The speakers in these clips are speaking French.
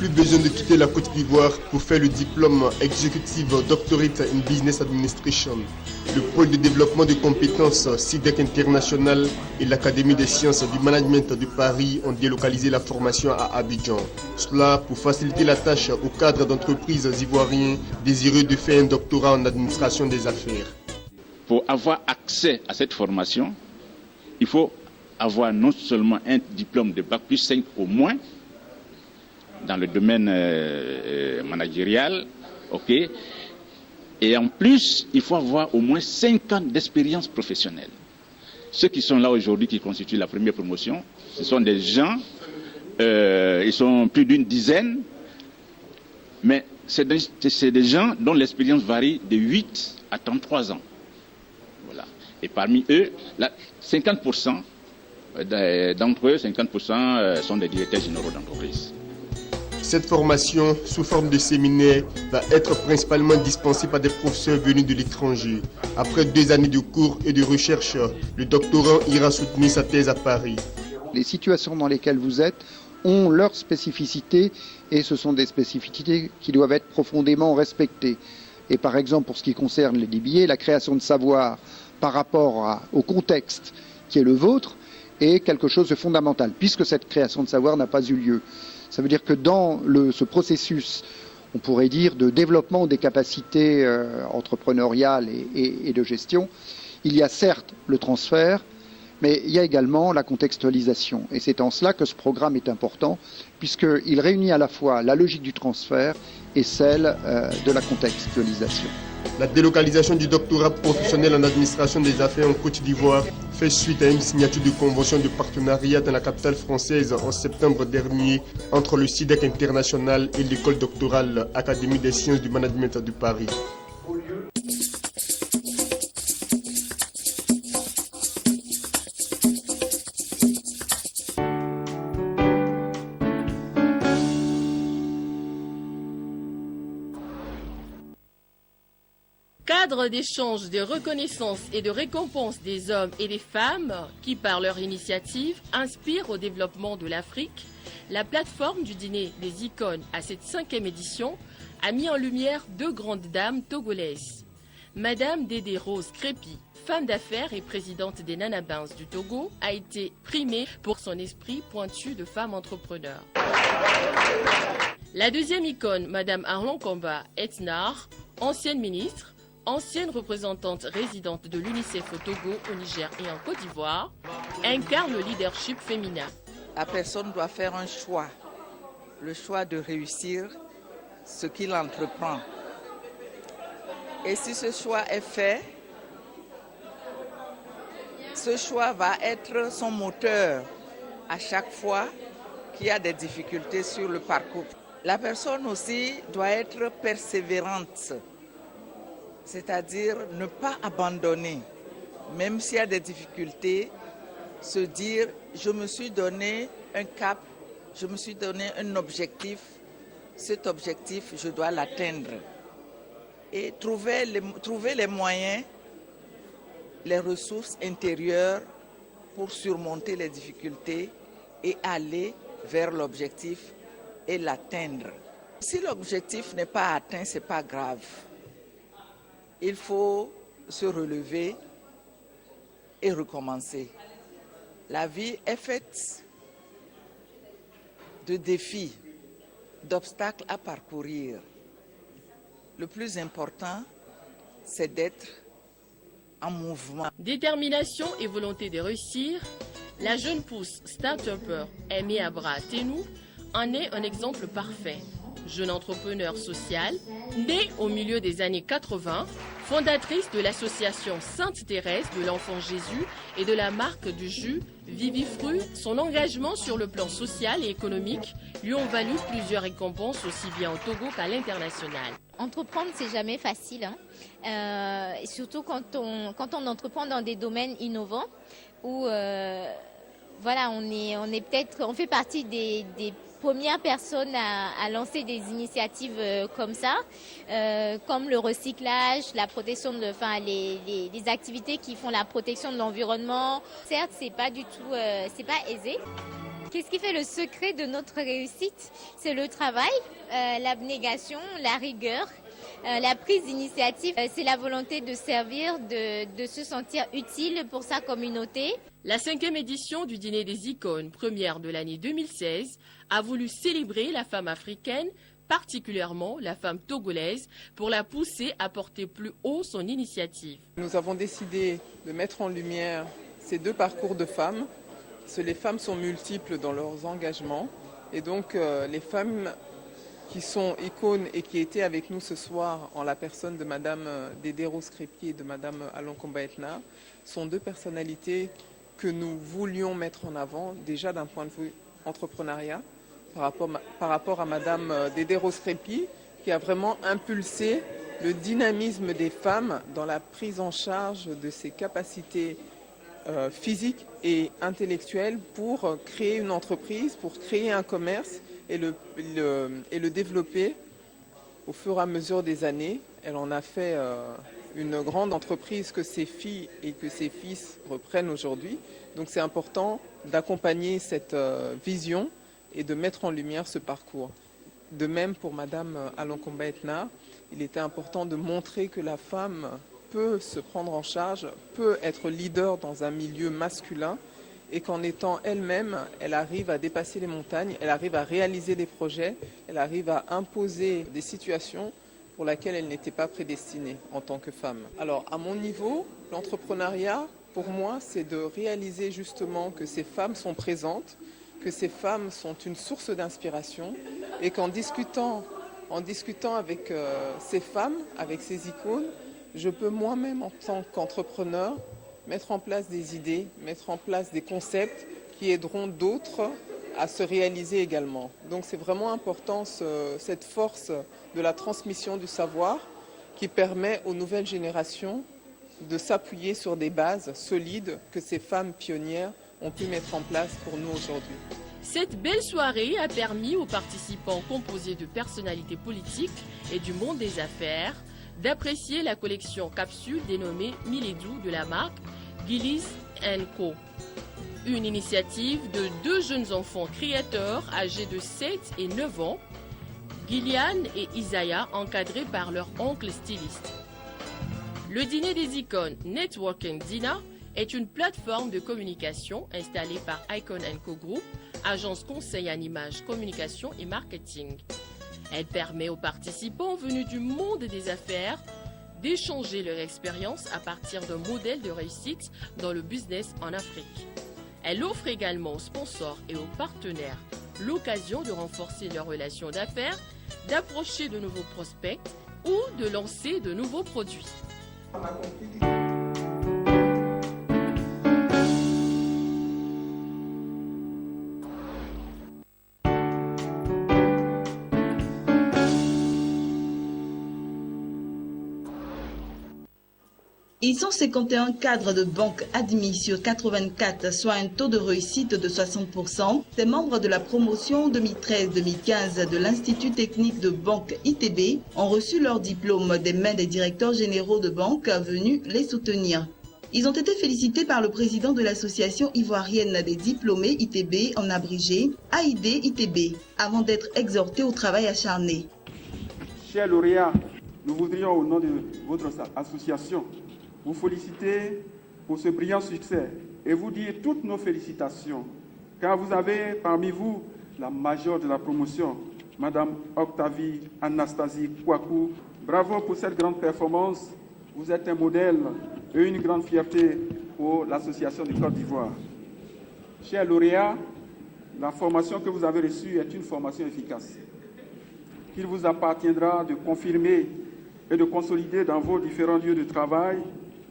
plus besoin de quitter la Côte d'Ivoire pour faire le diplôme Executive Doctorate in Business Administration. Le pôle de développement de compétences SIDEC International et l'Académie des sciences du management de Paris ont délocalisé la formation à Abidjan. Cela pour faciliter la tâche aux cadres d'entreprises ivoiriens désireux de faire un doctorat en administration des affaires. Pour avoir accès à cette formation, il faut avoir non seulement un diplôme de Bac plus 5 au moins, dans le domaine managérial, ok. Et en plus, il faut avoir au moins 5 ans d'expérience professionnelle. Ceux qui sont là aujourd'hui, qui constituent la première promotion, ce sont des gens, ils sont plus d'une dizaine, mais c'est des gens dont l'expérience varie de 8 à 33 ans. Voilà. Et parmi eux, là, 50% d'entre eux, 50% sont des directeurs généraux d'entreprise. Cette formation, sous forme de séminaire, va être principalement dispensée par des professeurs venus de l'étranger. Après 2 années de cours et de recherche, le doctorant ira soutenir sa thèse à Paris. Les situations dans lesquelles vous êtes ont leurs spécificités et ce sont des spécificités qui doivent être profondément respectées. Et par exemple, pour ce qui concerne les DBA, la création de savoir par rapport au contexte qui est le vôtre est quelque chose de fondamental, puisque cette création de savoir n'a pas eu lieu. Ça veut dire que dans ce processus, on pourrait dire, de développement des capacités entrepreneuriales et de gestion, il y a certes le transfert, mais il y a également la contextualisation. Et c'est en cela que ce programme est important, puisqu'il réunit à la fois la logique du transfert et celle de la contextualisation. La délocalisation du doctorat professionnel en administration des affaires en Côte d'Ivoire fait suite à une signature de convention de partenariat dans la capitale française en septembre dernier entre le SIDEC International et l'école doctorale Académie des sciences du management de Paris. Cadre d'échange, de reconnaissance et de récompense des hommes et des femmes qui, par leur initiative, inspirent au développement de l'Afrique, la plateforme du dîner des icônes à cette 5e édition a mis en lumière 2 grandes dames togolaises. Madame Dédé Rose Crépi, femme d'affaires et présidente des Nanabins du Togo, a été primée pour son esprit pointu de femme entrepreneur. La 2e icône, Madame Arlon Komba Etnar, ancienne ministre, ancienne représentante résidente de l'UNICEF au Togo, au Niger et en Côte d'Ivoire, incarne le leadership féminin. La personne doit faire un choix, le choix de réussir ce qu'il entreprend. Et si ce choix est fait, ce choix va être son moteur à chaque fois qu'il y a des difficultés sur le parcours. La personne aussi doit être persévérante. C'est-à-dire ne pas abandonner, même s'il y a des difficultés, se dire je me suis donné un cap, je me suis donné un objectif, cet objectif je dois l'atteindre. Et trouver les moyens, les ressources intérieures pour surmonter les difficultés et aller vers l'objectif et l'atteindre. Si l'objectif n'est pas atteint, ce n'est pas grave. Il faut se relever et recommencer. La vie est faite de défis, d'obstacles à parcourir. Le plus important, c'est d'être en mouvement. Détermination et volonté de réussir, la jeune pousse start-upper Aimé Abra Tenou en est un exemple parfait. Jeune entrepreneur sociale, née au milieu des années 80, fondatrice de l'association Sainte-Thérèse de l'Enfant Jésus et de la marque du jus Vivifru, son engagement sur le plan social et économique lui ont valu plusieurs récompenses aussi bien au Togo qu'à l'international. Entreprendre, c'est jamais facile, et surtout quand on entreprend dans des domaines innovants où voilà, on fait partie des premières personnes à lancer des initiatives comme ça, comme le recyclage, la protection les activités qui font la protection de l'environnement. Certes, c'est pas aisé. Qu'est-ce qui fait le secret de notre réussite? C'est le travail, l'abnégation, la rigueur, la prise d'initiative. C'est la volonté de servir, de se sentir utile pour sa communauté. La 5e édition du Dîner des icônes, première de l'année 2016, a voulu célébrer la femme africaine, particulièrement la femme togolaise, pour la pousser à porter plus haut son initiative. Nous avons décidé de mettre en lumière ces deux parcours de femmes. Les femmes sont multiples dans leurs engagements et donc les femmes qui sont icônes et qui étaient avec nous ce soir en la personne de Madame Dédé Rose-Crépy et de Madame Alon-Komba Etna sont deux personnalités que nous voulions mettre en avant déjà d'un point de vue entrepreneuriat par rapport à Madame Dédé Rose-Crépy qui a vraiment impulsé le dynamisme des femmes dans la prise en charge de ses capacités physiques et intellectuelles pour créer une entreprise, pour créer un commerce et le développer au fur et à mesure des années. Elle en a fait une grande entreprise que ses filles et que ses fils reprennent aujourd'hui. Donc c'est important d'accompagner cette vision et de mettre en lumière ce parcours. De même pour Madame Alon-Komba Etna, il était important de montrer que la femme peut se prendre en charge, peut être leader dans un milieu masculin et qu'en étant elle-même, elle arrive à dépasser les montagnes, elle arrive à réaliser des projets, elle arrive à imposer des situations pour lesquelles elle n'était pas prédestinée en tant que femme. Alors à mon niveau, l'entrepreneuriat, pour moi, c'est de réaliser justement que ces femmes sont présentes, que ces femmes sont une source d'inspiration et qu'en discutant avec ces femmes, avec ces icônes, je peux moi-même en tant qu'entrepreneur mettre en place des idées, mettre en place des concepts qui aideront d'autres à se réaliser également. Donc c'est vraiment important cette force de la transmission du savoir qui permet aux nouvelles générations de s'appuyer sur des bases solides que ces femmes pionnières ont pu mettre en place pour nous aujourd'hui. Cette belle soirée a permis aux participants composés de personnalités politiques et du monde des affaires d'apprécier la collection capsule dénommée Miledou de la marque Gillies & Co. Une initiative de deux jeunes enfants créateurs âgés de 7 et 9 ans, Gillian et Isaiah, encadrés par leur oncle styliste. Le Dîner des icônes Networking Dinner est une plateforme de communication installée par Icon & Co Group, agence conseil en images, communication et marketing. Elle permet aux participants venus du monde des affaires d'échanger leur expérience à partir d'un modèle de réussite dans le business en Afrique. Elle offre également aux sponsors et aux partenaires l'occasion de renforcer leurs relations d'affaires, d'approcher de nouveaux prospects ou de lancer de nouveaux produits. Ils sont 51 cadres de banque admis sur 84, soit un taux de réussite de 60%. Ces membres de la promotion 2013-2015 de l'Institut technique de banque ITB ont reçu leur diplôme des mains des directeurs généraux de banque venus les soutenir. Ils ont été félicités par le président de l'association ivoirienne des diplômés ITB, en abrégé, AID ITB, avant d'être exhortés au travail acharné. Chers lauréats, nous voudrions au nom de votre association vous féliciter pour ce brillant succès et vous dire toutes nos félicitations, car vous avez parmi vous la majeure de la promotion, Madame Octavie Anastasie Kouakou. Bravo pour cette grande performance. Vous êtes un modèle et une grande fierté pour l'Association du Côte d'Ivoire. Chers lauréats, la formation que vous avez reçue est une formation efficace. Il vous appartiendra de confirmer et de consolider dans vos différents lieux de travail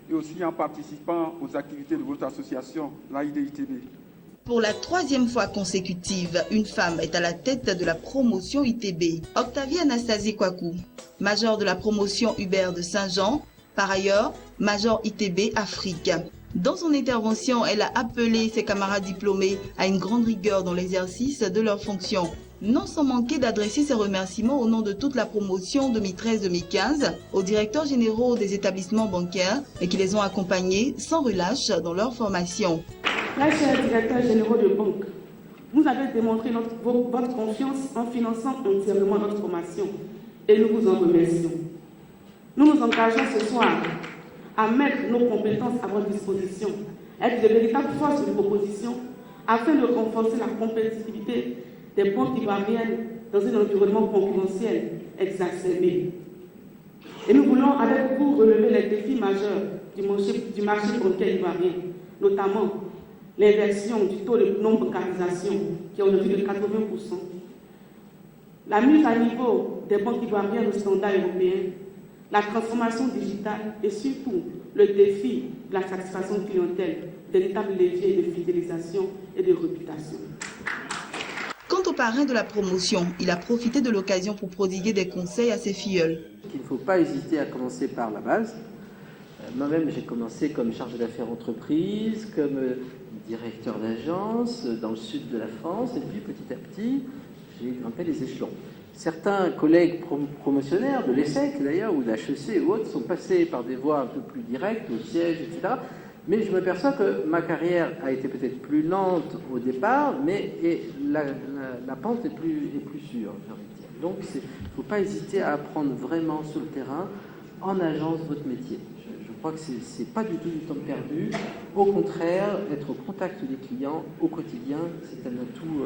et aussi en participant aux activités de votre association, l'AID-ITB. Pour la 3e fois consécutive, une femme est à la tête de la promotion ITB, Octavie Anastasie Kouakou, major de la promotion Hubert de Saint-Jean, par ailleurs, major ITB Afrique. Dans son intervention, elle a appelé ses camarades diplômés à une grande rigueur dans l'exercice de leurs fonctions. Non sans manquer d'adresser ses remerciements au nom de toute la promotion 2013-2015 aux directeurs généraux des établissements bancaires et qui les ont accompagnés sans relâche dans leur formation. Très chers directeurs généraux de banque, Vous avez démontré votre confiance en finançant entièrement notre formation et nous vous en remercions. Nous nous engageons ce soir à mettre nos compétences à votre disposition, être de véritables forces de proposition afin de renforcer la compétitivité des banques ivoiriennes dans un environnement concurrentiel exacerbé. Et nous voulons avec vous relever les défis majeurs du marché bancaire ivoirien, notamment l'inversion du taux de non-bancarisation qui est aujourd'hui de 80%, la mise à niveau des banques ivoiriennes aux standards européens, la transformation digitale et surtout le défi de la satisfaction clientèle, véritable levier de fidélisation et de réputation. Quant au parrain de la promotion, il a profité de l'occasion pour prodiguer des conseils à ses filleuls. Il ne faut pas hésiter à commencer par la base. Moi-même, j'ai commencé comme chargé d'affaires entreprise, comme directeur d'agence dans le sud de la France, et puis petit à petit, j'ai grimpé les échelons. Certains collègues promotionnaires de l'ESSEC d'ailleurs, ou de l'HEC ou autres, sont passés par des voies un peu plus directes, au siège, etc. Mais je m'aperçois que ma carrière a été peut-être plus lente au départ, mais la pente est plus sûre, j'ai envie de dire. Donc il ne faut pas hésiter à apprendre vraiment sur le terrain, en agence, votre métier. Je crois que ce n'est pas du tout du temps perdu. Au contraire, être au contact des clients au quotidien, c'est un atout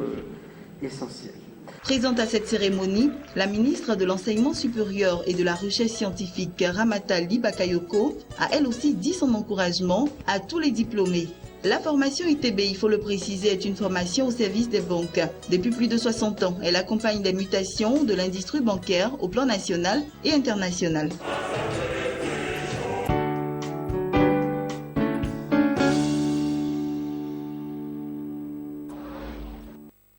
essentiel. Présente à cette cérémonie, la ministre de l'Enseignement supérieur et de la Recherche scientifique, Ramata Ly Bakayoko, a elle aussi dit son encouragement à tous les diplômés. La formation ITB, il faut le préciser, est une formation au service des banques. Depuis plus de 60 ans, elle accompagne les mutations de l'industrie bancaire au plan national et international.